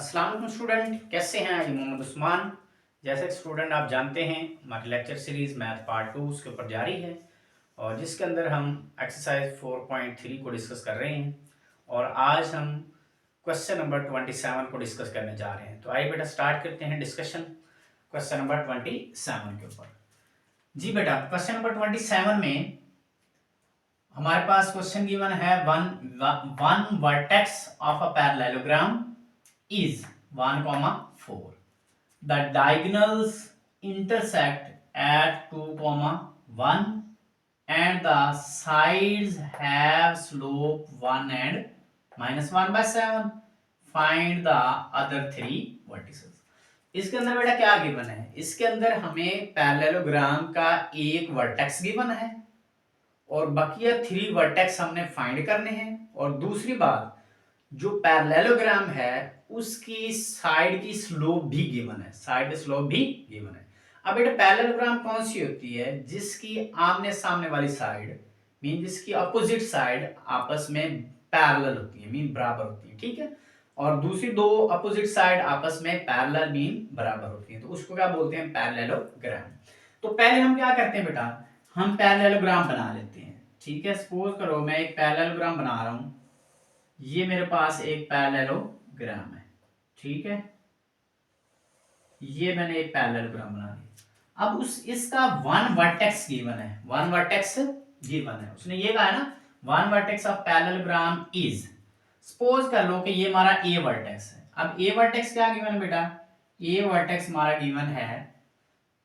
अस्सलाम वालेकुम स्टूडेंट, कैसे हैं? ये मोहम्मद उस्मान। जैसे कि स्टूडेंट आप जानते हैं, हमारी लेक्चर सीरीज़ मैथ पार्ट 2 उसके ऊपर जारी है और जिसके अंदर हम एक्सरसाइज 4.3 को डिस्कस कर रहे हैं और आज हम क्वेश्चन नंबर 27 को डिस्कस करने जा रहे हैं। तो आइए बेटा स्टार्ट करते हैं डिस्कशन क्वेश्चन नंबर 27 के ऊपर। जी बेटा, क्वेश्चन नंबर 27 में हमारे पास क्वेश्चन गिवन है one vertex of a parallelogram is 1, 4. The diagonals intersect at 2, 1 and the sides have slope 1 and -1/7. Find the other three vertices. इसके अंदर बेटा क्या गिवन है? इसके अंदर हमें पैरेललोग्राम का एक वर्टेक्स गिवन है और बकिया 3 वर्टेक्स हमने फाइंड करने हैं। और दूसरी बात, जो पैरेललोग्राम है उसकी साइड की स्लोप भी गिवन है, साइड की स्लोप भी गिवन है। अब बेटा पैरेललोग्राम कौन सी होती है? जिसकी आमने सामने वाली साइड मीन जिसकी अपोजिट साइड आपस में पैरेलल होती है, मीन बराबर होती है, ठीक है। और दूसरी दो अपोजिट साइड आपस में पैरेलल मीन बराबर होती है, तो उसको क्या बोलते हैं? पैरेललोग्राम। तो पहले हम क्या करते हैं बेटा, हम पैरेललोग्राम बना लेते हैं, ठीक है। सपोज करो मैं एक पैरेललोग्राम बना रहा हूं, ये मेरे पास एक पैरेललोग्राम है, ठीक है। ये मैंने एक पैरेललोग्राम बना लिया। अब उस इसका वन वर्टेक्स गिवन है, वन वर्टेक्स गिवन है, उसने ये कहा है ना, one vertex of parallelogram is. Suppose कर लो कि ये हमारा ए वर्टेक्स है। अब ए वर्टेक्स क्या गिवन है बेटा? ए वर्टेक्स हमारा गिवन है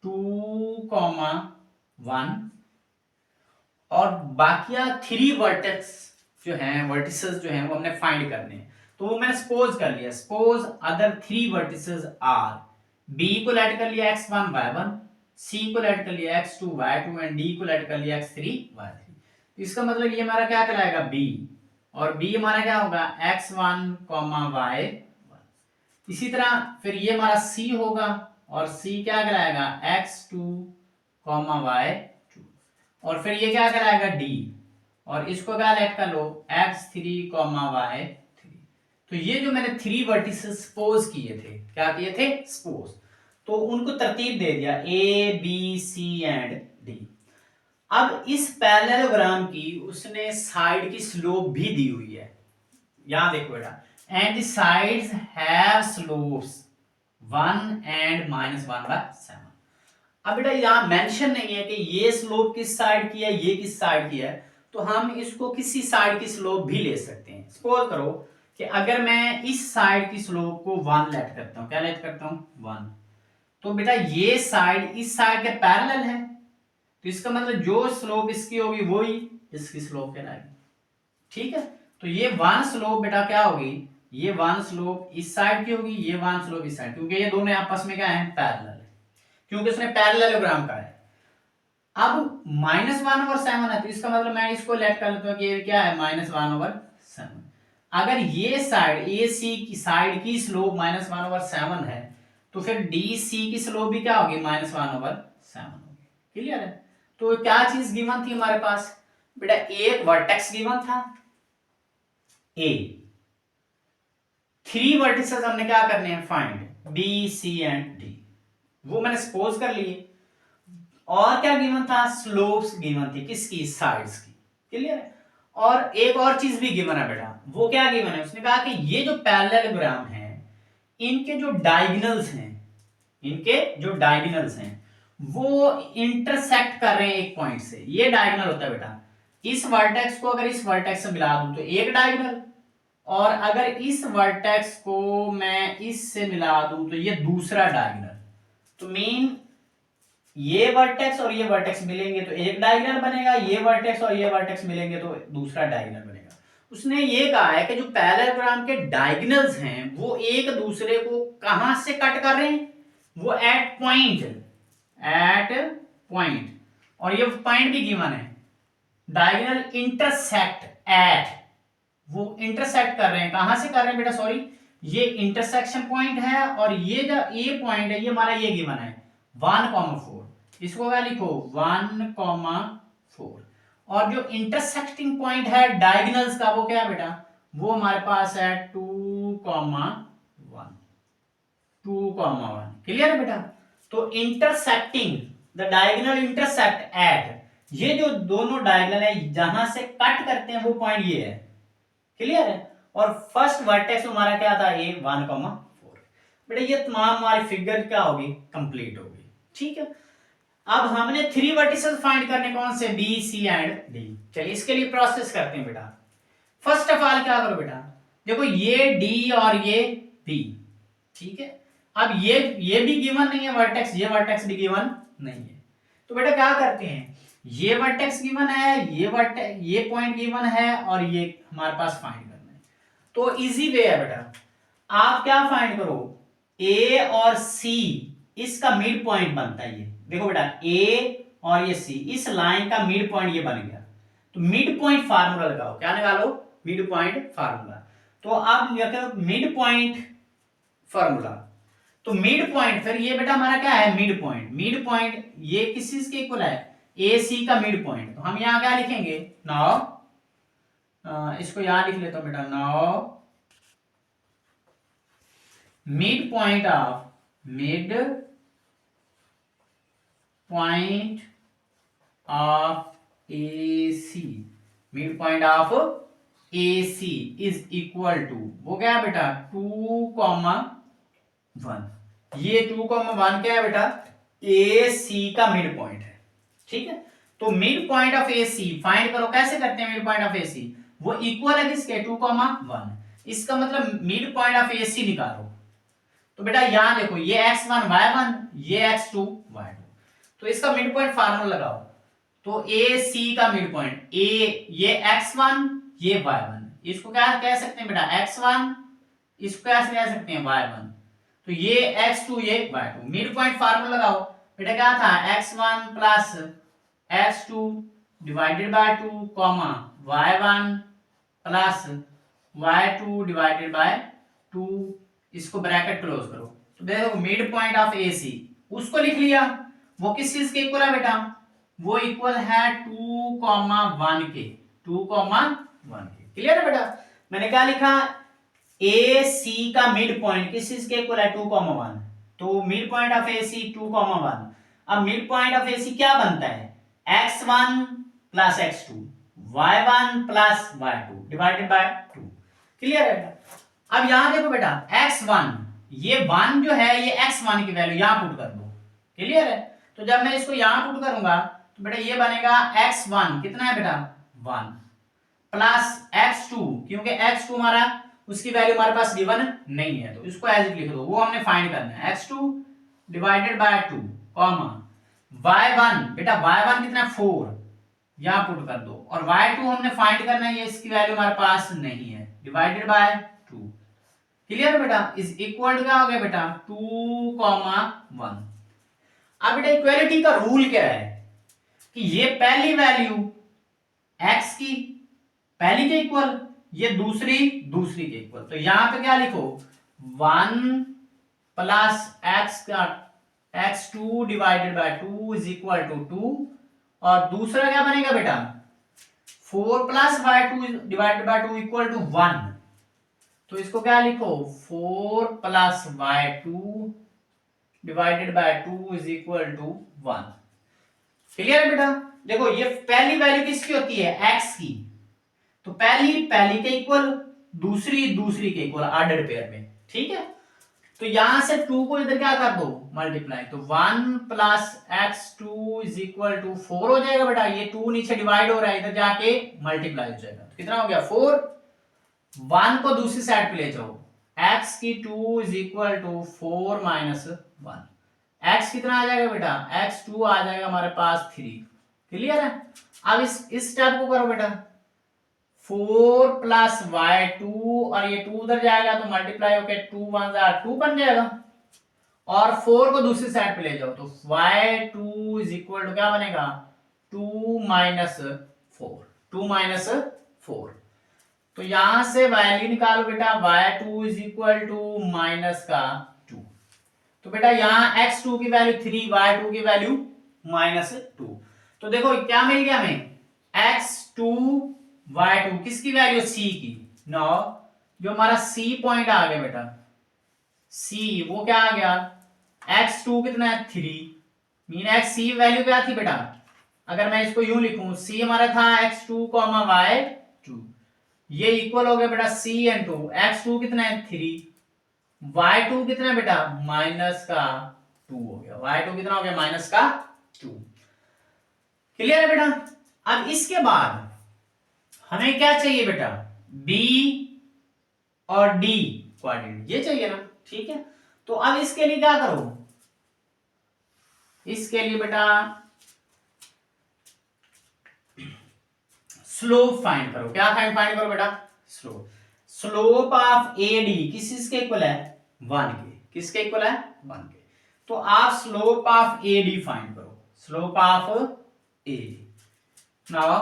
2, 1 और बाकिया 3 वर्टेक्स जो हैं, वर्टिसेस जो हैं वो हमने फाइंड करने हैं। तो वो मैंने सपोज कर लिया, suppose other 3 vertices are, B को लेट कर लिया x1 y1, सी को लेट कर लिया x2 y2 एंड डी को लेट कर लिया x3 y3। तो इसका मतलब ये हमारा क्या कहलाएगा? बी। और बी हमारा क्या होगा? x1 y1। इसी तरह फिर ये हमारा सी होगा और सी क्या कहलाएगा? x2 y2। और फिर ये क्या कहलाएगा? डी। और इसको क्या लेट कर लो? x3 y3। तो ये जो मैंने 3 वर्टिसेस सपोज किए थे, क्या किए थे? सपोज। तो उनको तरतीब दे दिया A B C and D. अब इस पैरेललोग्राम की उसने साइड की स्लोप भी दी हुई है, यहां देखो बेटा, and the sides have slopes 1 and -1/7। अब बेटा यहां मेंशन नहीं है कि ये स्लोप किस साइड की है, ये किस साइड की है, तो हम इसको किसी साइड की स्लोप भी ले सकते हैं। सपोज करो कि अगर मैं इस साइड की स्लोप को 1 लेट करता हूं, क्या लेट करता हूं? 1। तो बेटा ये साइड इस साइड के पैरेलल है, तो इसका मतलब जो स्लोप इसकी होगी वही इसकी स्लोप कहलाएगी, ठीक है। तो ये 1 स्लोप बेटा क्या होगी? ये 1 स्लोप इस साइड की होगी, ये 1 स्लोप इस साइड, क्योंकि ये दोनों आपस में क्या है? पैरेलल है, क्योंकि उसने पैरेललोग्राम का है। अब -1/7 है, तो इसका मतलब मैं इसको लेट कर लेता हूं कि ये क्या है? -1/7। अगर ये साइड ए सी की साइड की स्लोप -1/7 है, तो फिर डी सी की स्लोप भी क्या होगी? -1/7 होगी। क्लियर है? तो क्या चीज गिवन थी हमारे पास बेटा? एक वर्टेक्स गिवन था ए, 3 वर्टिसेस हमने क्या करने हैं? Find, B C and D, वो मैंने सपोज कर लिए। और क्या गिवन था? स्लोप्स गिवन थी, किसकी? साइड्स की। क्लियर है? और एक और चीज भी गिवन है बेटा, वो क्या गिवन है? उसने कहा कि ये जो पैरेललोग्राम है, इनके जो डायगोनल्स हैं, इनके जो डायगोनल्स हैं वो इंटरसेक्ट कर रहे हैं एक पॉइंट से। ये डायगोनल होता है बेटा, इस वर्टेक्स को अगर इस वर्टेक्स से मिला दूं तो एक डायगोनल, और अगर इस वर्टेक्स को मैं इससे मिला दूं तो ये दूसरा डायगोनल। तो मीन ये वर्टेक्स और ये वर्टेक्स मिलेंगे तो एक डायगोनल बनेगा, ये वर्टेक्स और ये वर्टेक्स मिलेंगे तो दूसरा डायगोनल बनेगा। उसने ये कहा है कि जो पैरेललोग्राम के डायगोनल्स हैं वो एक दूसरे को कहां से कट कर रहे हैं? वो एट पॉइंट, और ये पॉइंट भी गिवन है, डायगोनल इंटरसेक्ट एट, वो इंटरसेक्ट कर रहे हैं, कहां से कर रहे हैं बेटा? सॉरी, ये इंटरसेक्शन पॉइंट है और ये जो ए पॉइंट है ये हमारा ये गिवन है 1,4। इसको क्या लिखो? 1,4। और जो इंटरसेक्टिंग पॉइंट है डायगोनल्स का वो क्या है बेटा? वो हमारे पास है 2,1। 2,1। क्लियर है बेटा। तो intersecting the diagonal intersect at, ये जो दोनों डायगोनल है जहां से कट करते हैं वो पॉइंट ये है। क्लियर है। और फर्स्ट वर्टेक्स हमारा क्या था, ए 1,4। बेटा ये तमाम हमारी फिगर क्या होगी, कंप्लीट होगी। ठीक है। अब हमने 3 वर्टिसेस फाइंड करने, कौन से, बी सी एंड डी। चलिए इसके लिए प्रोसेस करते हैं बेटा। फर्स्ट ऑफ ऑल क्या करो बेटा, देखो ये डी और ये बी, ठीक है। अब ये भी गिवन नहीं है वर्टेक्स, ये वर्टेक्स भी गिवन नहीं है। तो बेटा क्या करते हैं, ये वर्टेक्स गिवन है, ये पॉइंट गिवन है और ये हमारे पास फाइंड करना है। तो इजी वे है बेटा, आप क्या फाइंड करो, ए और सी इसका मिड पॉइंट बनता है। ये देखो बेटा ए और ये सी, इस लाइन का मिड पॉइंट ये बन गया। तो मिड पॉइंट फार्मूला लगाओ, क्या निकालो, मिड पॉइंट फार्मूला। तो आप मिड पॉइंट फार्मूला, तो मिड पॉइंट, फिर ये बेटा हमारा क्या है, मिड पॉइंट। मिड पॉइंट ये किस चीज के इक्वल है, ए सी का मिड पॉइंट। तो हम यहां क्या लिखेंगे, नाउ इसको यहां लिख लेता हूं बेटा, now mid point of AC, mid point of AC is equal to, वो क्या है बेटा 2,1। ये 2,1 क्या है बेटा, AC का मिड पॉइंट है। ठीक है। तो mid point of AC find करो, कैसे करते हैं मिड पॉइंट ऑफ AC, वो इक्वल है किसके, 2,1। इसका मतलब मिड पॉइंट ऑफ AC निकालो। तो बेटा यहां देखो, ये x1 y1, ये x2 y2, तो इसका मिड पॉइंट फार्मूला लगाओ। तो AC का मिड पॉइंट, ये x1 ये y1, इसको क्या कह सकते हैं बेटा x1, इसको कैसे कह सकते हैं y1, तो ये x2 ये y2। मिड पॉइंट फार्मूला लगाओ बेटा, क्या था x1 plus x2 divided by 2 y1 plus y2 divided by 2, इसको ब्रैकेट क्लोज करो। तो देखो मिड पॉइंट ऑफ AC उसको लिख लिया, वो किस चीज के इक्वल है बेटा, वो इक्वल है 2,1 के, 2,1 के। क्लियर है बेटा। मैंने क्या लिखा, AC का मिड पॉइंट किस चीज के इक्वल है, 2,1। तो मिड पॉइंट ऑफ AC 2,1। अब मिड पॉइंट ऑफ AC क्या बनता है, x1 plus x2 y1 plus y2 divided by 2। Clear है। अब यहां देखो बेटा x1, ये 1 जो है ये x1 की वैल्यू यहां पुट कर दो। क्लियर है। तो जब मैं इसको यहां पुट करूंगा तो बेटा ये बनेगा x1 कितना है बेटा 1 प्लस x2, क्योंकि x2 हमारा उसकी वैल्यू हमारे पास गिवन नहीं है, तो इसको एज इट लिख दो, वो हमने फाइंड करना है, x2 divided by 2 comma y1, बेटा y1 कितना है 4, यहां पुट कर दो, और y2 हमने फाइंड करना है, ये इसकी वैल्यू हमारे पास नहीं है, डिवाइडेड बाय 2। क्लियर है बेटा। इज इक्वल टू क्या हो गया बेटा 2,1। अब बेटा इक्वालिटी का रूल क्या है कि ये पहली वैल्यू x की पहली के इक्वल, ये दूसरी के इक्वल। तो यहां पे क्या लिखो 1 प्लस x का x2 divided by 2 is equal to 2, और दूसरा क्या बनेगा बेटा 4 plus y2 divided by 2 equal to 1। तो इसको क्या लिखो 4 plus y2 divided by 2 is equal to 1। Clear है बेटा। देखो ये पहली वैल्यू किसकी होती है, x की, तो पहली के इक्वल, दूसरी के इक्वल ऑर्डर पेयर में। ठीक है। तो यहां से 2 को इधर क्या कर दो मल्टीप्लाई, तो 1 plus x2 is equal to 4 हो जाएगा बेटा, ये 2 नीचे डिवाइड हो रहा है, इधर जाके मल्टीप्लाई हो जाएगा। तो कितना हो गया 4, 1 को दूसरी साइड पे ले जाओ, x की 2 is equal to 4 minus 1, x कितना आ जाएगा बेटा x2 आ जाएगा हमारे पास 3। क्लियर है। अब इस स्टेप को करो बेटा 4 प्लस y2, और ये 2 उधर जाएगा तो मल्टीप्लाई होकर 2 1 2 बन जाएगा, और 4 को दूसरी साइड पे ले जाओ तो y2 इज इक्वल टू क्या बनेगा 2 माइनस 4, 2 माइनस 4। तो यहां से वैल्यू निकालो बेटा y2 is equal to minus का 2। तो बेटा यहां x2 की वैल्यू 3, y2 की वैल्यू माइनस 2। तो देखो क्या मिल गया हमें x2 y2 किसकी वैल्यू c की। नाउ जो हमारा c पॉइंट आ गया बेटा, सी वो क्या आ गया, x2 कितना है 3, मीन x सी वैल्यू क्या थी बेटा, अगर मैं इसको यूं लिखूं सी हमारा था x2 y2, ये इक्वल हो गया बेटा c इंटू x2 कितना है 3, y2 कितना है बेटा माइनस का 2 हो गया, y2 कितना हो गया माइनस का 2। क्लियर है बेटा। अब इसके बाद हमें क्या चाहिए बेटा, b और d कोऑर्डिनेट ये चाहिए ना, ठीक है। तो अब इसके लिए क्या करो, इसके लिए बेटा स्लोप फाइंड करो। क्या फाइंड करो बेटा, स्लोप। स्लोप ऑफ AD किसके इक्वल है 1 के, किसके इक्वल है 1 के। तो आप स्लोप ऑफ AD फाइंड करो, slope of AD। Now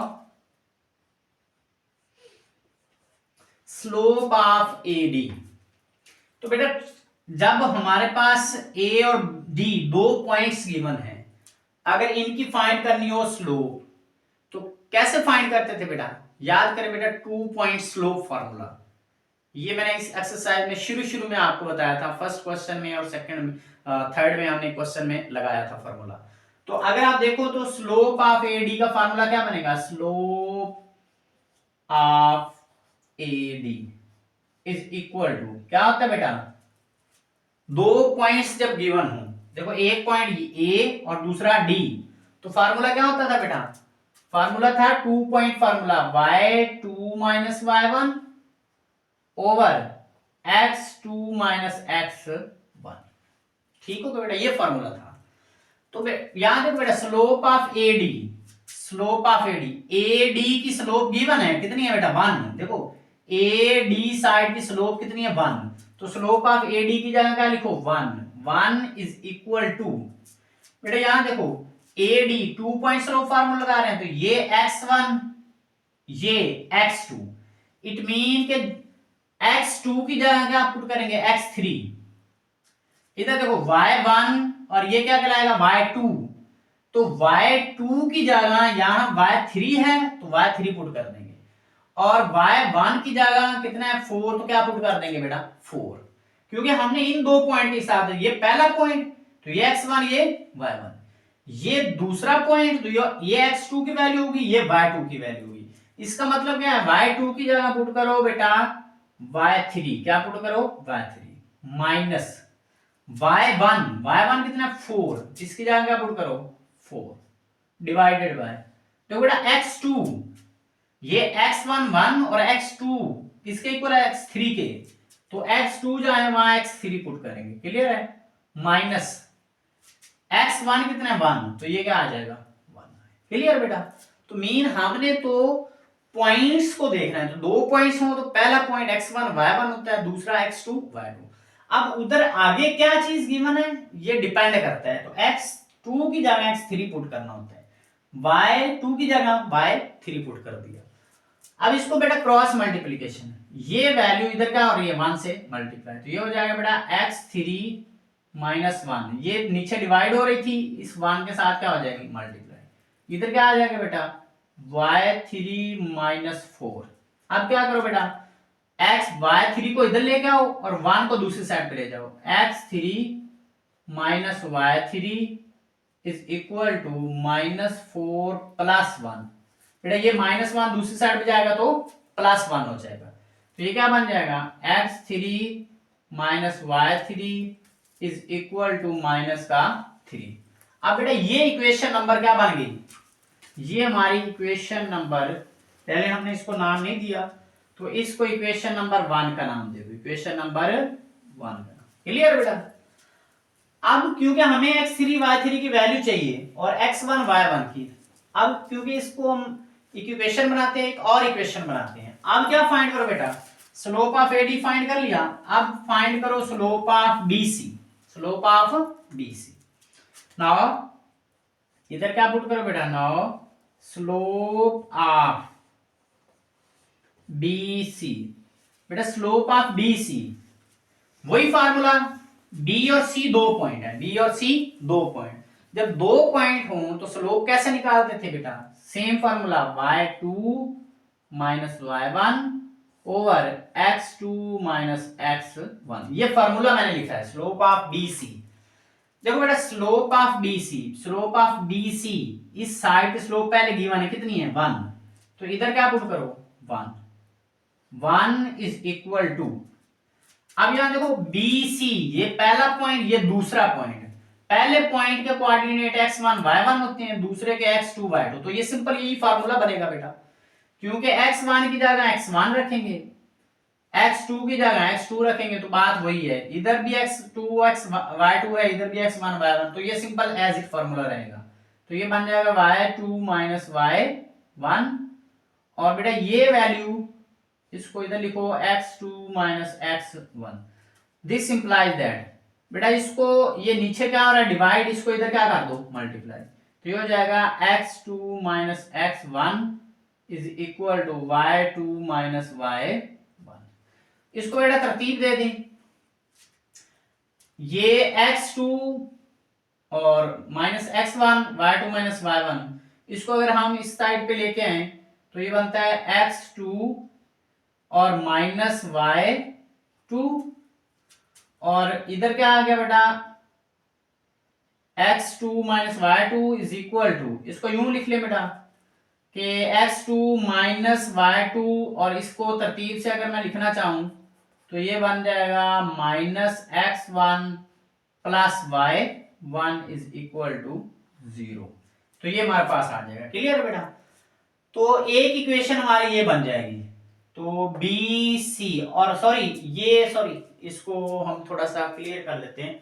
slope of AD, तो बेटा जब हमारे पास A और D दो पॉइंट्स गिवन है, अगर इनकी फाइंड करनी हो स्लोप तो कैसे फाइंड करते थे बेटा, याद करें बेटा 2 पॉइंट स्लोप फार्मूला। ये मैंने इस एक्सरसाइज में शुरू में आपको बताया था, फर्स्ट क्वेश्चन में और सेकंड में, थर्ड में हमने क्वेश्चन में लगाया था फार्मूला। तो अगर आप देखो तो स्लोप ऑफ AD का फार्मूला क्या बनेगा, slope of AD is equal to क्या होता है बेटा, दो पॉइंट्स जब गिवन हो, देखो एक पॉइंट A और दूसरा D, तो फार्मूला क्या होता था बेटा, फार्मूला था 2 point formula y2 minus y1 over x2 minus x1, ठीक हो बेटा, ये फार्मूला था। तो याद है बेटा slope of AD, slope of AD की स्लोप गिवन है कितनी है बेटा 1, देखो AD साइड की स्लोप कितनी है 1, तो स्लोप ऑफ AD की जगह क्या लिखो 1 इज इक्वल टू, बेटा यहां देखो AD 2 पॉइंट स्लोप फार्मूला लगा रहे हैं, तो ये x1 ये x2, इट मीन के x2 की जगह क्या पुट करेंगे x3, इधर देखो y1 और ये क्या कहलाएगा y2, तो y2 की जगह यहां y3 है तो y3 पुट कर देंगे, और y1 की जगह कितना है 4, तो क्या पुट कर देंगे बेटा 4, क्योंकि हमने इन दो पॉइंट के हिसाब से, ये पहला पॉइंट तो ये x1 ये y1, ये दूसरा पॉइंट तो ये x2 की वैल्यू होगी, ये y2 की वैल्यू होगी। इसका मतलब क्या है, y2 की जगह पुट करो बेटा y3, क्या पुट करो y3 माइनस y1 कितना 4, इसकी जगह क्या पुट करो 4 डिवाइडेड बाय, तो बेटा x2, ये x1 1 और x2 किसके इक्वल है x3 के, तो x2 जो है वहां x3 पुट करेंगे, क्लियर है, माइनस x1 कितना है 1, तो ये क्या आ जाएगा 1, क्लियर बेटा। तो मीन हमने तो पॉइंट्स को देखना है, तो दो पॉइंट्स हो तो पहला पॉइंट x1 y1 होता है, दूसरा x2 y2। अब उधर आगे क्या चीज गिवन है ये डिपेंड करता है, तो x2 की जगह x3 पुट करना होता है, y2 की जगह y3 पुट कर दिया। अब इसको बेटा क्रॉस मल्टीप्लीकेशन, ये वैल्यू इधर क्या हो रही है 1 से मल्टीप्लाई, तो ये हो जाएगा बेटा x3 माइनस 1, ये नीचे डिवाइड हो रही थी, इस 1 के साथ क्या हो जाएगी मल्टीप्लाई, इधर क्या आ जाएगा बेटा y3 माइनस 4। अब क्या करो बेटा y3 को इधर लेके आओ और 1 को दूसरी साइड पे ले जाओ, x3 minus y3 is equal to -4 plus 1, बेटा ये -1 दूसरी साइड पे जाएगा तो +1 हो जाएगा, तो ये क्या बन जाएगा x3 minus y3 is equal to -3। अब बेटा ये इक्वेशन नंबर क्या बन गई, ये हमारी इक्वेशन नंबर, पहले हमने इसको नाम नहीं दिया तो इसको इक्वेशन नंबर 1 का नाम दे दो, इक्वेशन नंबर 1 का, क्लियर बेटा। अब क्योंकि हमें x3 y3 की वैल्यू चाहिए और x1 y1 की, अब क्योंकि इसको हम इक्वेशन बनाते हैं, एक और इक्वेशन बनाते हैं। अब क्या फाइंड करो बेटा, स्लोप ऑफ AD फाइंड कर लिया, अब फाइंड करो slope of BC, slope of BC। Now इधर क्या पुट करो बेटा, नाउ स्लोप ऑफ BC, बेटा स्लोप ऑफ BC वही फार्मूला, B और C दो पॉइंट है, B और C दो पॉइंट, जब दो पॉइंट हो तो स्लोप कैसे निकालते थे बेटा, same formula y2 minus y1 over x2 minus x1। ये फॉर्मूला मैंने लिखा है स्लोप ऑफ BC। देखो बेटा स्लोप ऑफ BC इस साइड की स्लोप पहले गिवन है कितनी है 1, तो इधर क्या पुट करो 1 इज इक्वल टू, अब यहां देखो BC ये पहला पॉइंट ये दूसरा पॉइंट, पहले पॉइंट के कोऑर्डिनेट x1 y1 होते हैं, दूसरे के x2 y2, तो ये सिंपल यही फार्मूला बनेगा बेटा, क्योंकि x1 की जगह x1 रखेंगे, x2 की जगह x2 रखेंगे, तो बात वही है, इधर भी x2 y2 है, इधर भी x1 y1, तो ये सिंपल एज इट फार्मूला रहेगा। तो ये बन जाएगा y2 माइनस y1, और बेटा ये वैल्यू इसको इधर लिखो x2 minus x1। This implies that, बेटा इसको ये नीचे क्या हो रहा है डिवाइड, इसको इधर क्या कर दो मल्टीप्लाई, तो ये हो जाएगा x2 minus x1 is equal to y2 minus y1। इसको बेटा तरतीब दे दें, ये x2 और minus x1 y2 minus y1, इसको अगर हम इस साइड पे लेके आए तो ये बनता है x2 और माइनस y2, और इधर क्या आ गया बेटा x2 minus y2 is equal to, इसको यूं लिख ले बेटा कि x2 माइनस y2, और इसको तरतीब से अगर मैं लिखना चाहूं तो ये बन जाएगा minus x1 plus y1 is equal to 0। तो ये हमारे पास आ जाएगा, क्लियर बेटा। तो एक इक्वेशन हमारी ये बन जाएगी, तो BC और सॉरी इसको हम थोड़ा सा क्लियर कर लेते हैं,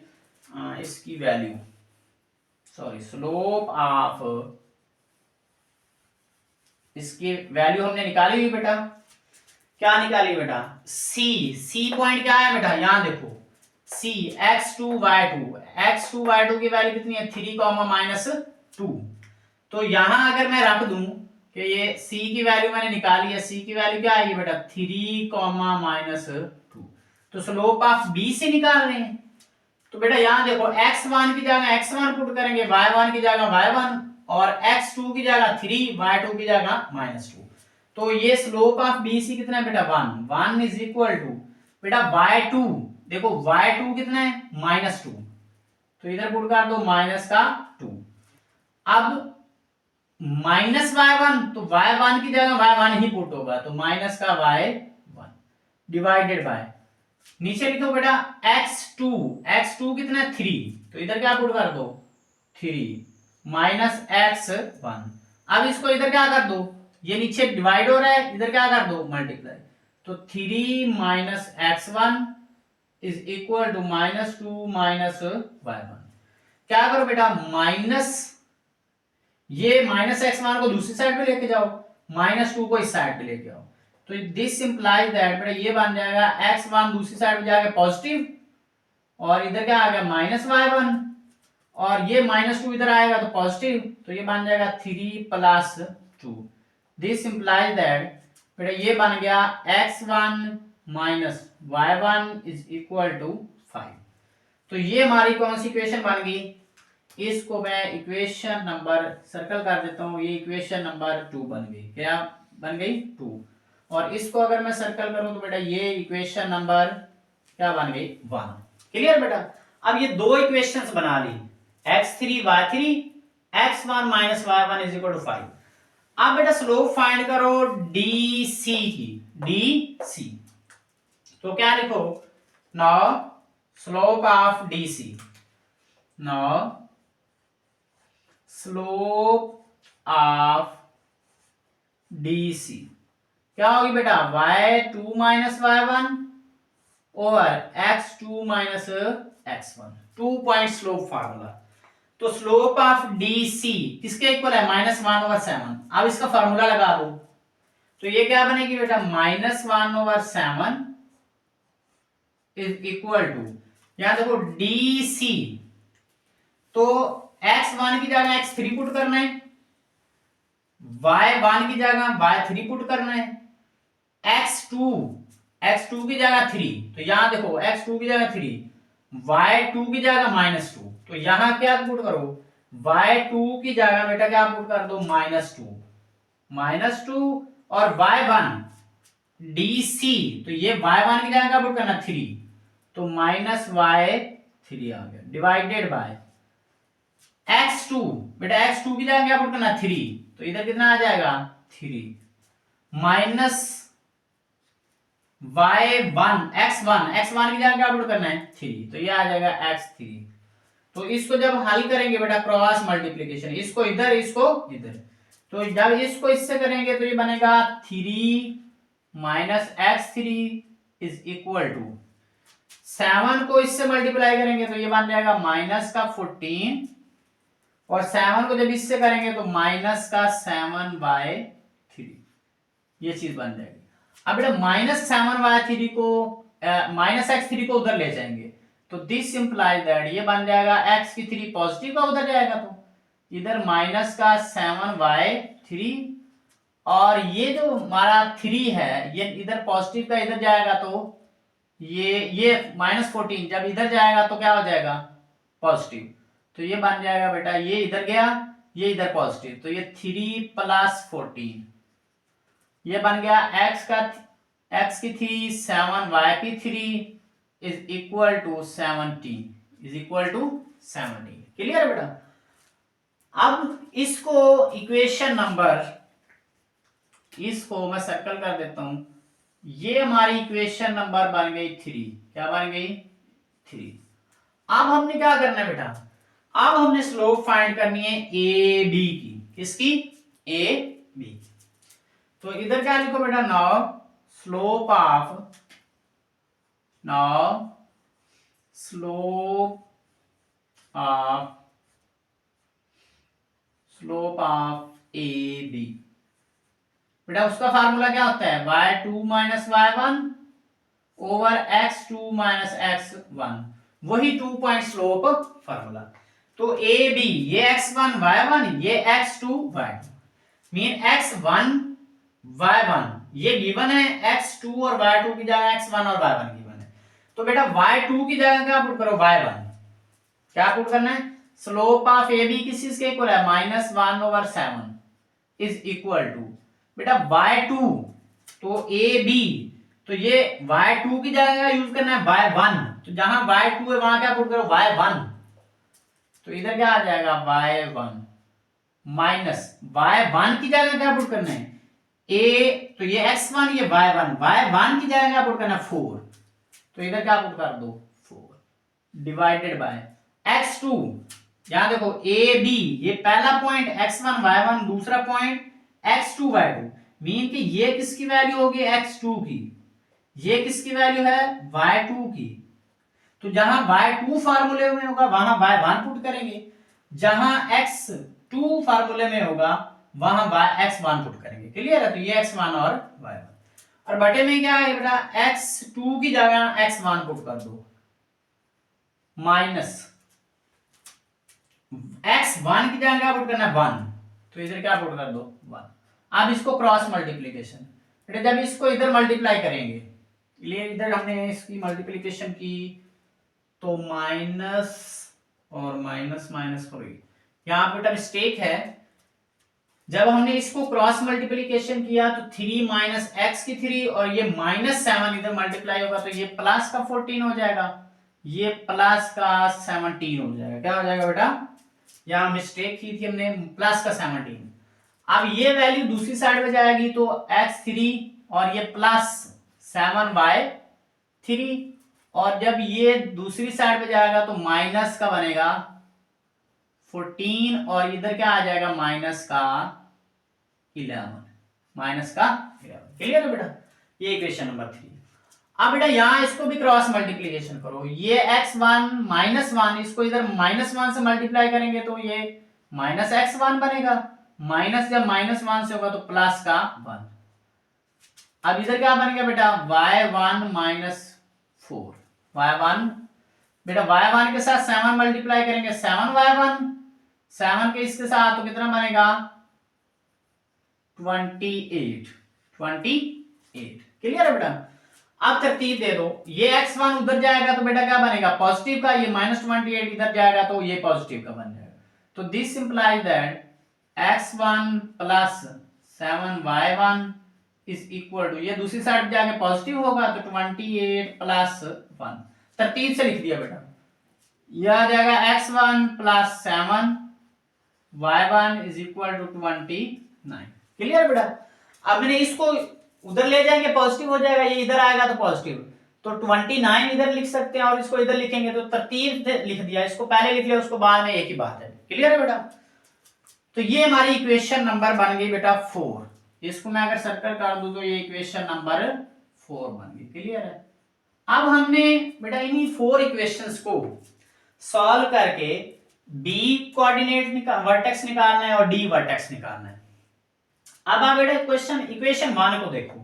इसकी वैल्यू स्लोप ऑफ, इसकी वैल्यू हमने निकाली हुई बेटा, क्या निकाली बेटा C पॉइंट क्या है बेटा, यहां देखो C x2 y2 की वैल्यू कितनी है 3 माइनस 2, तो यहां अगर मैं रख दूं कि ये C की वैल्यू मैंने निकाली है, C की वैल्यू क्या आएगी बेटा 3 माइनस 2, तो स्लोप ऑफ B से निकाल रहे हैं, तो बेटा यहां देखो x1 की जगह x1 पुट करेंगे, y1 की जगह y1, और x2 की जगह 3, y2 की जगह -2, तो ये स्लोप ऑफ BC कितना है बेटा 1 इज इक्वल टू बेटा y2, देखो y2 कितना है -2, तो इधर पुट कर दो माइनस का 2, अब माइनस y1, तो y1 की जगह y1 ही पुट होगा, तो माइनस का y1 डिवाइडेड बाय, नीचे लिखो बेटा x2 कितना है 3, तो इधर क्या पुट कर दो 3 माइनस x1, अब इसको इधर क्या कर दो, ये नीचे डिवाइड हो रहा है, इधर क्या कर दो मल्टीप्लाई, तो 3 minus x1 is equal to -2 minus y1, क्या करो बेटा माइनस, ये माइनस x1 को दूसरी साइड पे लेके जाओ, -2 को इस साइड पे लेके आओ, तो दिस इंप्लाइज दैट बेटा ये बन जाएगा x1 दूसरी साइड पे जाके पॉजिटिव, और इधर क्या आ गया -y1, और ये -2 इधर आएगा तो पॉजिटिव, तो ये बन जाएगा 3 प्लस 2, दिस इंप्लाइज दैट बेटा ये बन गया x1 minus y1 is equal to 5। तो ये हमारी कौन सी इक्वेशन बन गई, इसको मैं इक्वेशन नंबर सर्कल कर देता हूं, ये इक्वेशन नंबर 2 बन गई, क्या बन गई 2, और इसको अगर मैं सर्कल करूं तो बेटा ये इक्वेशन नंबर क्या बन गई 1, क्लियर बेटा। अब ये दो इक्वेशंस बना ली, x3 y3 x1 minus y1 is equal to 5। अब बेटा स्लोप फाइंड करो DC की, DC, तो क्या लिखो now slope of DC, now slope of DC क्या होगी बेटा y2 minus y1 over x2 minus x1, 2 point slope formula. तो स्लोप ऑफ DC किसके इक्वल है -1/7, अब इसका फार्मूला लगा दो, तो ये क्या बनेगी बेटा -1/7 इज इक्वल टू, यहां देखो DC, तो x1 की जगह x3 पुट करना है, y1 की जगह y3 पुट करना है, x2 की जगह 3, तो यहां देखो x2 की जगह 3, y2 की जगह -2, तो यहां क्या पुट करो y2 की जगह बेटा क्या पुट कर दो -2 और y1 DC, तो ये y1 की जगह क्या पुट करना 3, तो -y3 आ गया डिवाइडेड बाय x2, बेटा x2 की जगह क्या पुट करना 3, तो इधर कितना आ जाएगा 3 माइनस y1 x1 की जगह क्या पुट करना है 3, तो ये आ जाएगा x3। तो इसको जब हल करेंगे बेटा क्रॉस मल्टीप्लीकेशन, इसको इधर इसको इधर, तो जब इसको इससे करेंगे तो ये बनेगा 3 minus x3 is equal to 7 को इससे मल्टीप्लाई करेंगे तो ये बन जाएगा माइनस का 14, और 7 को जब इससे करेंगे तो माइनस का 7/3, ये चीज बन जाएगी। अब बेटा -7/3 को -x3 को उधर ले जाएंगे तो दिस इंप्लाइज दैट ये बन जाएगा x की 3 पॉजिटिव का उधर जाएगा तो इधर माइनस का 7/3, और ये जो हमारा 3 है ये इधर पॉजिटिव का इधर जाएगा तो ये -14 जब इधर जाएगा तो क्या हो जाएगा पॉजिटिव, तो ये बन जाएगा बेटा ये इधर गया ये इधर पॉजिटिव, तो ये 3 + 14 ये बन गया x की 3 7 y की 3 इज इक्वल टू 17 क्लियर है बेटा। अब इसको इक्वेशन नंबर, इसको मैं सर्कल कर देता हूं, ये हमारी इक्वेशन नंबर बन गई 3, क्या बन गई 3। अब हमने क्या करना है बेटा, अब हमने स्लोप फाइंड करनी है ए बी की, किसकी ए बी, तो इधर क्या लिखो बेटा now slope of A B, बेटा उसका फार्मूला क्या होता है y2 - y1 over x2 - x1, वही 2 पॉइंट स्लोप फार्मूला। तो ए बी ये x1 y1 ये x2 y2 mean x1 y1 ये गिवन है, x2 और y2 की जगह x1 और y1 गिवन है, तो बेटा y2 की जगह क्या पुट करो y1, क्या पुट करना है स्लोप ऑफ ए बी किस चीज के इक्वल है -1/7 इज इक्वल टू बेटा y2, तो ए बी, तो ये y2 की जगह यूज करना है y1, तो जहां y2 है वहां क्या पुट करो y1, तो इधर क्या आ जाएगा y1 माइनस y1 की जगह क्या पुट करना है ए, तो ये x1 ये y1 की जगह क्या पुट करना है 4, तो इधर क्या पुट कर दो 4 डिवाइडेड बाय x2, यहां देखो ए बी ये पहला पॉइंट x1 y1 दूसरा पॉइंट x2 y2, मीन कि ये किसकी वैल्यू होगी x2 की, ये किसकी वैल्यू है y2 की, तो जहां y2 फार्मूले में होगा वहां y1 पुट करेंगे, जहां x2 फार्मूले में होगा वहां x1 पुट करेंगे, क्लियर है। तो ये x1 और y1, और बटे में क्या है बेटा x2 की जगह x1 पुट कर दो माइनस x1 की जगह क्या पुट करना है 1, तो इधर क्या पुट कर दो 1। अब इसको क्रॉस मल्टीप्लीकेशन, बेटा जब इसको इधर मल्टीप्लाई करेंगे, लिए इधर हमने इसकी मल्टीप्लीकेशन की तो माइनस और माइनस माइनस हो गई, यहां बेटा मिस्टेक है, जब हमने इसको क्रॉस मल्टीप्लीकेशन किया तो 3 माइनस एक्स की 3 और ये -7 इधर मल्टीप्लाई होगा तो ये प्लस का 14 हो जाएगा, ये प्लस का 17 हो जाएगा, क्या हो जाएगा बेटा यहां मिस्टेक की थी हमने प्लस का 17। अब ये वैल्यू दूसरी साइड पे जाएगी तो x3 और ये प्लस 7/3, और जब ये दूसरी साइड पे जाएगा तो माइनस का बनेगा 14 और इधर क्या आ जाएगा माइनस का 11, क्लियर है बेटा, ये इक्वेशन नंबर 3। अब बेटा यहां इसको भी क्रॉस मल्टीप्लीकेशन करो, ये x1 -1 इसको इधर -1 से मल्टीप्लाई करेंगे तो ये -x1 बनेगा, माइनस जब -1 से होगा तो प्लस का 1। अब इधर क्या बन गया बेटा y1 - 4, y1 बेटा y1 के साथ 7 मल्टीप्लाई करेंगे 7y1, 7 के इसके साथ तो कितना बनेगा 28, क्लियर है बेटा। अब तरतीब दे दो, ये x1 उधर जाएगा तो बेटा क्या बनेगा पॉजिटिव का, ये -28 इधर जाएगा तो ये पॉजिटिव का बन जाएगा, तो this implies that x1 + 7y1 is equal to, ये दूसरी साइड जाके पॉजिटिव होगा तो 28 प्लस 1, तरतीब से लिख दिया बेटा। यह आ जाएगा x1 plus 7 y1 is equal to 29। Clear बेटा। अब मैंने इसको उधर ले जाएंगे पॉजिटिव हो जाएगा, ये इधर आएगा तो पॉजिटिव, तो 29 इधर लिख सकते हैं और इसको इधर लिखेंगे तो तरतीब से लिख दिया, इसको पहले लिख लिया उसको बाद में, एक ही बात है। क्लियर है बेटा। तो ये हमारी इक्वेशन नंबर बन गई बेटा 4। इसको मैं अगर सर्कल कर दूं तो ये इक्वेशन नंबर 4 बन गई। क्लियर है। अब हमने बेटा इन्हीं 4 इक्वेशंस को सॉल्व करके बी कोऑर्डिनेट वर्टेक्स निकालना है और डी वर्टेक्स निकालना है। अब आप बेटा इक्वेशन 1 को देखो।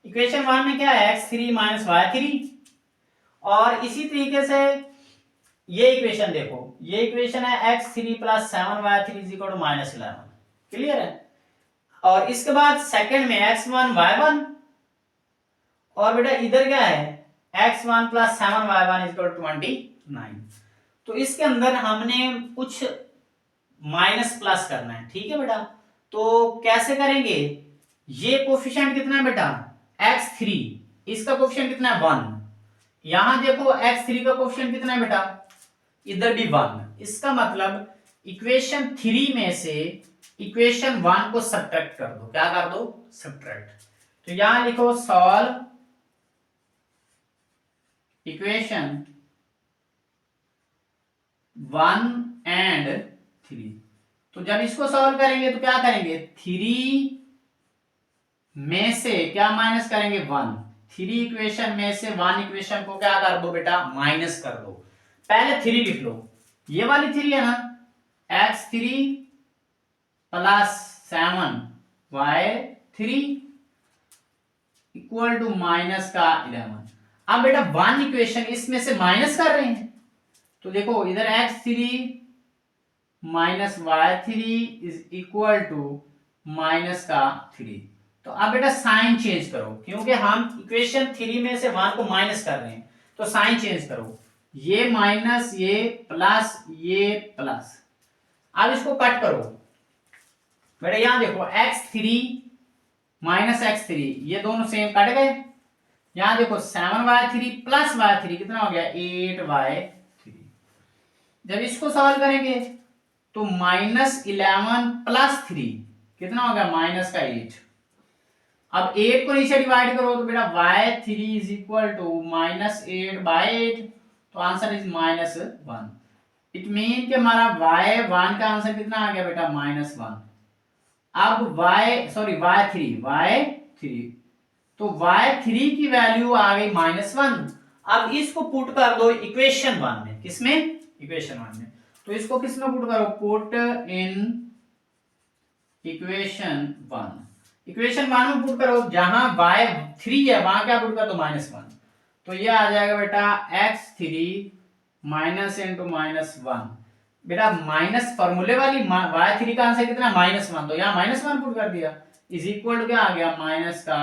इक्वेशन 1 में क्या है, x3 माइनस y3, और इसी तरीके से ये इक्वेशन देखो, ये इक्वेशन है x3 plus 7y3 is equal to minus 11। Clear है। और इसके बाद सेकंड में x1 y1, और बेटा इधर क्या है x1 plus 7y1 is equal to 29। तो इसके अंदर हमने कुछ माइनस प्लस करना है। ठीक है बेटा। तो कैसे करेंगे, ये कोफिशिएंट कितना है बेटा x3, इसका कोफिशिएंट कितना है 1, यहां देखो x3 का कोफिशिएंट कितना है बेटा, इधर भी 1। इसका मतलब इक्वेशन 3 में से इक्वेशन 1 को सब्ट्रैक्ट कर दो। क्या कर दो, सब्ट्रैक्ट। तो यहां लिखो सॉल्व इक्वेशन 1 एंड 3। तो जब इसको सॉल्व करेंगे तो क्या करेंगे, 3 में से क्या माइनस करेंगे 1, 3 इक्वेशन में से 1 इक्वेशन को क्या कर दो बेटा, माइनस कर दो। पहले 3 लिख लो, ये वाली 3 है ना, x3 plus 7y3 equal to minus का 11। अब बेटा 1 इक्वेशन इसमें से माइनस कर रहे हैं, तो देखो इधर x3 minus y3 is equal to minus का 3। तो अब बेटा साइन चेंज करो, क्योंकि हम इक्वेशन 3 में से 1 को माइनस कर रहे हैं, तो साइन चेंज करो, ये माइनस ये प्लस ये प्लस। अब इसको कट करो बेटा, यहां देखो x3 माइनस x3 ये दोनों सेम कट गए। यहां देखो 7y3 प्लस y3 कितना हो गया 8y3। जब इसको सॉल्व करेंगे तो माइनस 11 प्लस 3 कितना हो गया माइनस का 8। अब 8 को नीचे डिवाइड करो तो बेटा y3 is equal to minus 8/8, तो answer is minus 1। It mean कि हमारा y1 का आंसर कितना आ गया बेटा -1। अब y3 तो y3 की वैल्यू आ गई -1। अब इसको पुट कर दो इक्वेशन 1 में, किसमें, इक्वेशन 1 में। तो इसको किसमें पुट करो, पुट इन इक्वेशन 1। इक्वेशन 1 में पुट करो, जहां y3 है वहां क्या पुट कर दो -1। तो ये आ जाएगा बेटा x3 माइनस इंटू -1। बेटा माइनस फॉर्मूले वाली y3 का आंसर कितना -1, तो यहाँ -1 पुट कर दिया, इज इक्वल टू क्या आ गया माइनस का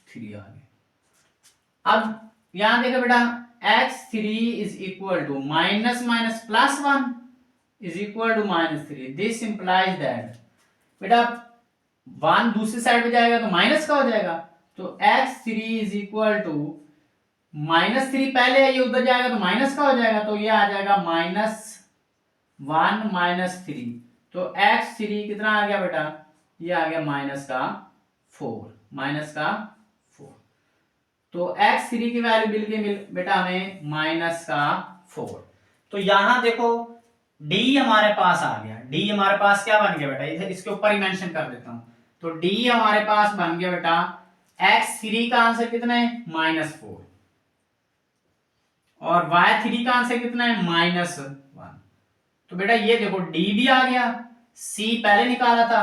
3 आ गया। अब यहां देखो बेटा x3 is equal to minus minus plus 1 is equal to -3। This implies that बेटा 1 दूसरी साइड पे जाएगा तो माइनस का हो जाएगा, तो x3 इज इक्वल टू -3 पहले है, ये उधर जाएगा तो माइनस का हो जाएगा, तो ये आ जाएगा -1 -3। तो x3 कितना आ गया बेटा, ये आ गया -4। तो x3 की वैल्यू मिल गई बेटा हमें -4। तो यहां देखो d हमारे पास आ गया, d हमारे पास क्या बन गया बेटा, इधर इसके ऊपर ही मेंशन कर देता हूं। तो d हमारे पास बन गया बेटा x3 का आंसर कितना है -4 और y3 का आंसर कितना है -1। तो बेटा ये देखो d भी आ गया, c पहले निकाला था,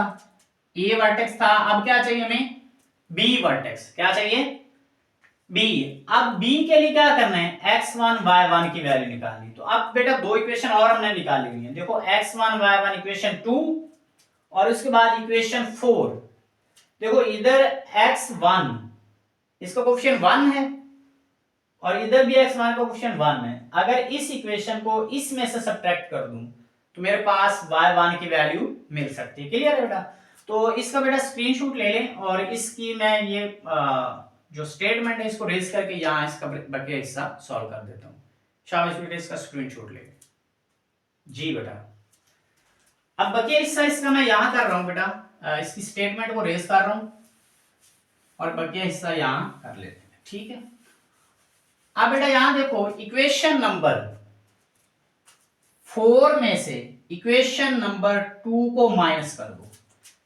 a वर्टेक्स था, अब क्या चाहिए हमें b वर्टेक्स। क्या चाहिए b। अब b के लिए क्या करना है x1 y1 की वैल्यू निकालनी। तो अब बेटा 2 इक्वेशन और हमने निकाली हुई है, देखो x1 y1 इक्वेशन 2 और उसके बाद इक्वेशन 4। देखो इधर x1 इसका कोफिशिएंट 1 है और इधर भी x1 का कोफिशिएंट 1 है। अगर इस इक्वेशन को इसमें से सब्ट्रैक्ट कर दूं तो मेरे पास y1 की वैल्यू मिल सकती है। क्लियर है बेटा। तो इसका बेटा स्क्रीनशॉट ले लें और इसकी मैं ये जो स्टेटमेंट है इसको रेज करके यहाँ इसका बकिया हिस्सा सॉल्व कर देता हूँ। शाबाश बेटा, इसका स्क्रीनशॉट ले जी बेटा। अब बकिया हिस्सा इसका मैं यहाँ कर रहा हूँ बेटा, इसकी स्टेटमेंट को रेज कर रहा हूँ और बकिया हिस्सा यहाँ कर लेते हैं, ठीक है। अब बेटा यहाँ देखो, इक्वेशन नंबर 4 में से इक्वेशन नंबर 2 को माइनस कर दो।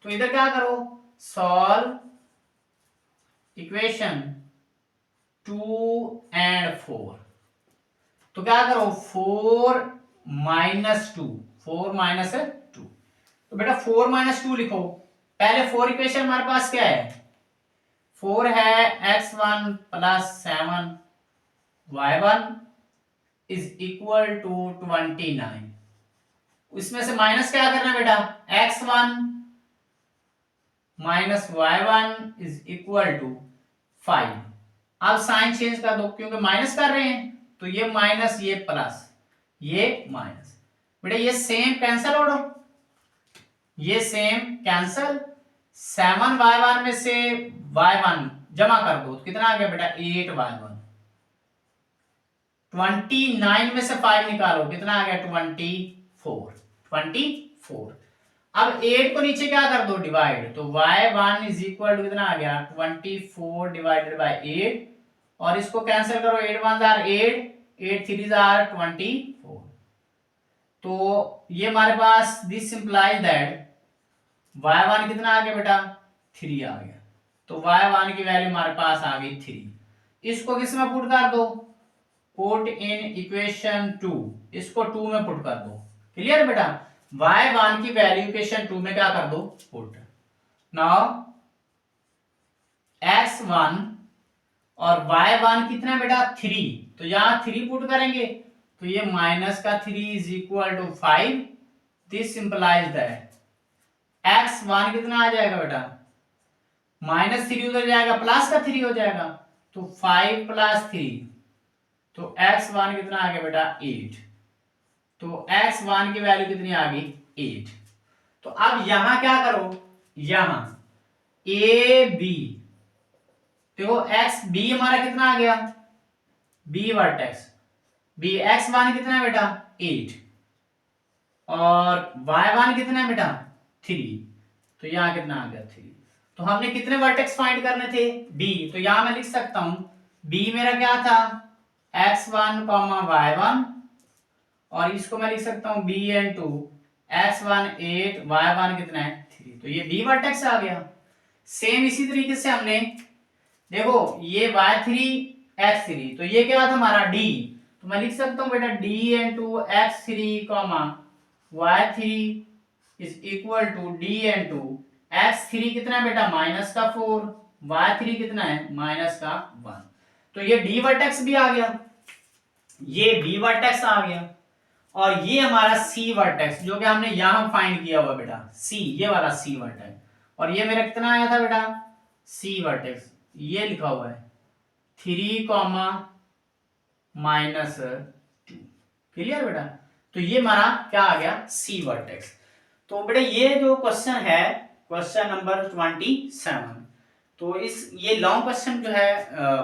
तो इधर क्या करो, सॉल्व इक्वेशन 2 एंड 4। तो क्या करो, 4 माइनस 2, 4 माइनस 2। तो बेटा 4 माइनस 2 लिखो। पहले 4 इक्वेशन हमारे पास क्या है, 4 है x1 plus 7y1 is equal to 29। इसमें से माइनस क्या करना है बेटा, x1 minus y1 is equal to 5। अब साइन चेंज कर दो, क्योंकि माइनस कर रहे हैं तो ये माइनस, ये प्लस, ये माइनस। बेटा ये सेम कैंसिल हो, ये सेम कैंसिल। 7y1 में से y1 जमा कर दो तो कितना आ गया बेटा, 8y1। 29 में से 5 निकालो, कितना आ गया, 24। अब 8 को नीचे क्या कर दो, डिवाइड। तो y1 इज इक्वल टू कितना आ गया, 24 डिवाइडेड बाय 8। और इसको कैंसिल करो, 8 1 जार 8, 8 3 जार 24। तो ये हमारे पास, दिस इंप्लाइज दैट y1 कितना आ गया बेटा, 3 आ गया। तो y1 की वैल्यू हमारे पास आ गई 3। इसको किस में पुट कर दो, पुट इन इक्वेशन 2। इसको 2 में पुट कर दो। क्लियर बेटा, y1 की वैल्यू इक्वेशन 2 में क्या कर दो, पुट। नाउ x1 और y1 कितना बेटा, 3। तो यहां 3 पुट करेंगे तो ये माइनस का 3 is equal to 5। This implies that x1 कितना आ जाएगा बेटा, माइनस 3 उधर जाएगा, प्लस का 3 हो जाएगा। तो 5 प्लस 3, तो x1 कितना आ गया बेटा, 8। तो x1 की वैल्यू कितनी आ गई, 8। तो अब यहां क्या करो, यहां a b, देखो x b हमारा कितना आ गया, b वर्टेक्स b, x1 कितना है बेटा, 8 और y1 कितना है बेटा, 3। तो यहां कितना आ गया, 3। तो हमने कितने वर्टेक्स फाइंड करने थे, b। तो यहां मैं लिख सकता हूं b मेरा क्या था, x1 y1, और इसको मैं लिख सकता हूं bn2, x1 8 y1 कितना है, 3। तो ये b वर्टेक्स आ गया। सेम इसी तरीके से हमने देखो, ये y3 x3, तो ये क्या था हमारा d। तो मैं लिख सकता हूं बेटा dn2 x3 y3 is equal to dn2 x3 कितना है बेटा, माइनस का 4, y3 कितना है, माइनस का 1। तो ये d वर्टेक्स भी आ गया, ये b वर्टेक्स आ गया, और ये हमारा c वर्टेक्स जो कि हमने यहां फाइंड किया हुआ बेटा, c, ये वाला c वर्टेक्स। और ये मेरा कितना आया था बेटा, c वर्टेक्स, ये लिखा हुआ है 3 माइनस 2। क्लियर बेटा, तो ये हमारा क्या आ गया, c वर्टेक्स। तो बेटा ये जो क्वेश्चन है, क्वेश्चन नंबर 27, तो इस ये लॉन्ग क्वेश्चन जो है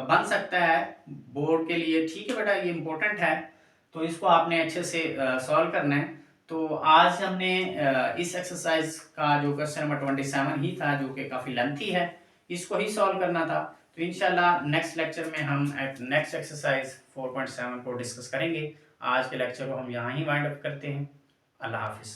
बन सकता है बोर्ड के लिए, ठीक है बेटा, ये इंपॉर्टेंट है। तो इसको आपने अच्छे से सॉल्व करना है। तो आज हमने इस एक्सरसाइज का जो क्वेश्चन नंबर 27 ही था, जो कि काफ़ी लेंथी है, इसको ही सॉल्व करना था। तो इंशाल्लाह नेक्स्ट लेक्चर में हम नेक्स्ट एक्सरसाइज 4.7 को डिस्कस करेंगे। आज के लेक्चर को हम यहाँ ही वाइंड अप करते हैं। अल्लाह हाफिज़।